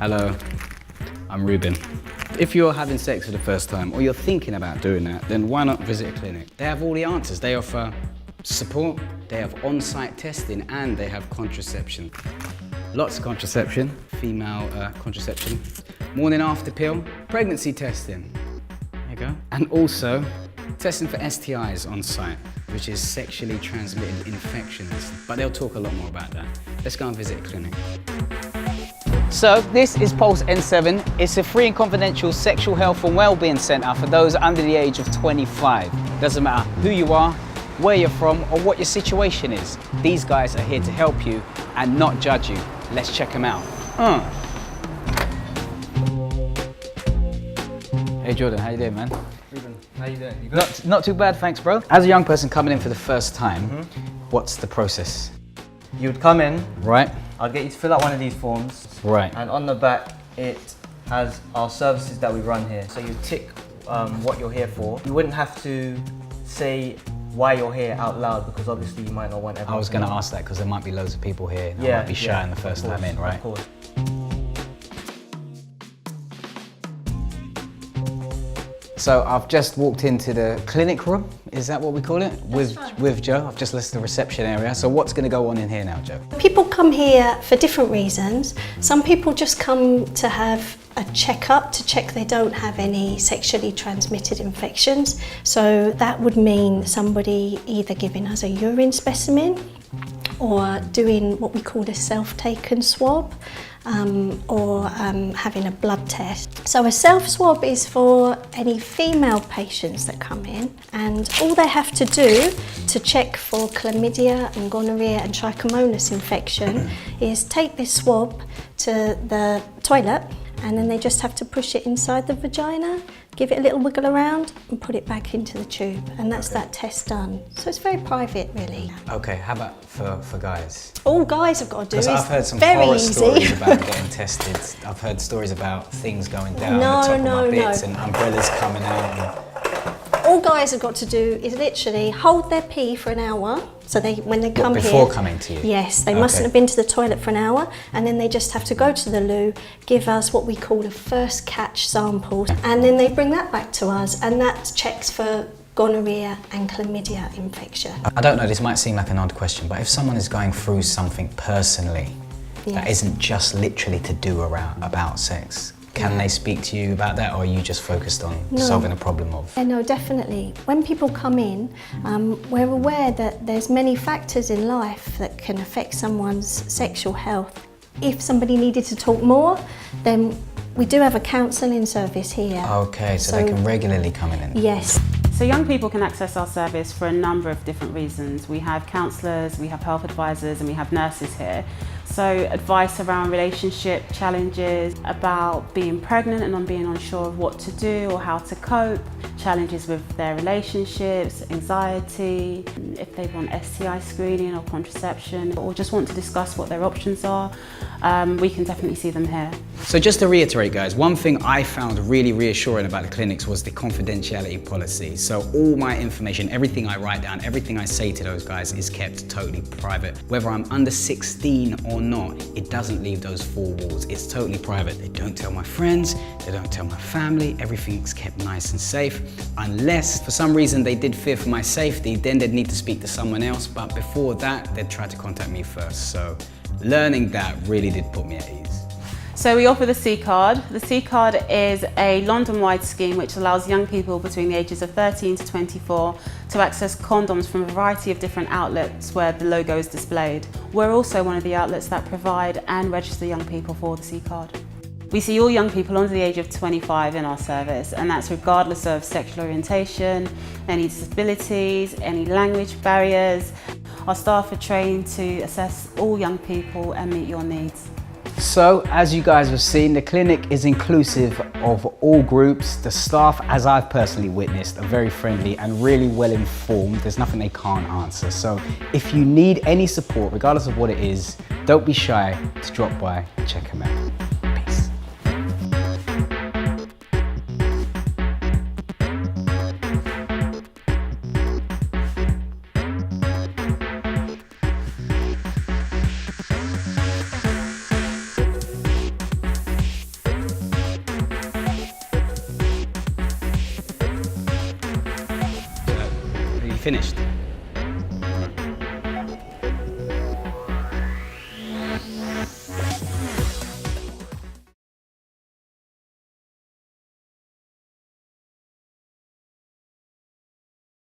Hello, I'm Ruben. If you're having sex for the first time or you're thinking about doing that, then why not visit a clinic? They have all the answers. They offer support, they have on-site testing, and they have contraception. Lots of contraception, female contraception, morning after pill, pregnancy testing, there you go. And also testing for STIs on site, which is sexually transmitted infections. But they'll talk a lot more about that. Let's go and visit a clinic. So this is Pulse N7. It's a free and confidential sexual health and wellbeing centre for those under the age of 25. Doesn't matter who you are, where you're from, or what your situation is. These guys are here to help you and not judge you. Let's check them out. Hey Jordan, how you doing, man? Ruben, how you doing? You good? Not too bad, thanks, bro. As a young person coming in for the first time, what's the process? You would come in, Right. I'd get you to fill out one of these forms. Right. And on the back, it has our services that we run here. So you tick what you're here for. You wouldn't have to say why you're here out loud because obviously you might not want everyone. I was going to ask that because there might be loads of people here. I Yeah, might be shy in the first time in, right? Of course. So I've just walked into the clinic room. Is that what we call it? With Joe. I've just listed the reception area. So what's going to go on in here now, Joe? People come here for different reasons. Some people just come to have a checkup to check they don't have any sexually transmitted infections. So that would mean somebody either giving us a urine specimen or doing what we call a self-taken swab. Or having a blood test. So a self-swab is for any female patients that come in, and all they have to do to check for chlamydia and gonorrhea and trichomonas infection is take this swab to the toilet, and then they just have to push it inside the vagina, give it a little wiggle around and put it back into the tube, and that's that test done. So it's very private, really. Okay, how about for guys? All guys have got to do is Because I've heard some very horror easy. stories about getting tested. I've heard stories about things going down the top of my bits and umbrellas coming out. All guys have got to do is literally hold their pee for an hour. So when they come here... Before coming to you? Yes, they mustn't have been to the toilet for an hour, and then they just have to go to the loo, give us what we call a first catch sample, and then they bring that back to us, and that checks for gonorrhea and chlamydia infection. I don't know, this might seem like an odd question, but if someone is going through something personally that isn't just literally to do about sex, can they speak to you about that, or are you just focused on solving a problem of? Yeah, no, definitely. When people come in, we're aware that there's many factors in life that can affect someone's sexual health. If somebody needed to talk more, then we do have a counselling service here. Okay, so they can regularly come in? Yes. So young people can access our service for a number of different reasons. We have counsellors, we have health advisors, and we have nurses here. So advice around relationship challenges, about being pregnant and on being unsure of what to do or how to cope, challenges with their relationships, anxiety, if they want STI screening or contraception, or just want to discuss what their options are, we can definitely see them here. So just to reiterate, guys, one thing I found really reassuring about the clinics was the confidentiality policy. So all my information, everything I write down, everything I say to those guys is kept totally private. Whether I'm under 16 or not, it doesn't leave those four walls. It's totally private. They don't tell my friends, they don't tell my family, everything's kept nice and safe. Unless for some reason they did fear for my safety, then they'd need to speak to someone else, but before that, they'd try to contact me first. So learning that really did put me at ease. So we offer the C-Card. The C-Card is a London-wide scheme which allows young people between the ages of 13 to 24 to access condoms from a variety of different outlets where the logo is displayed. We're also one of the outlets that provide and register young people for the C-Card. We see all young people under the age of 25 in our service, and that's regardless of sexual orientation, any disabilities, any language barriers. Our staff are trained to assess all young people and meet your needs. So, as you guys have seen, the clinic is inclusive of all groups. The staff, as I've personally witnessed, are very friendly and really well informed. There's nothing they can't answer. So, if you need any support, regardless of what it is, don't be shy to drop by and check them out. Peace. finished.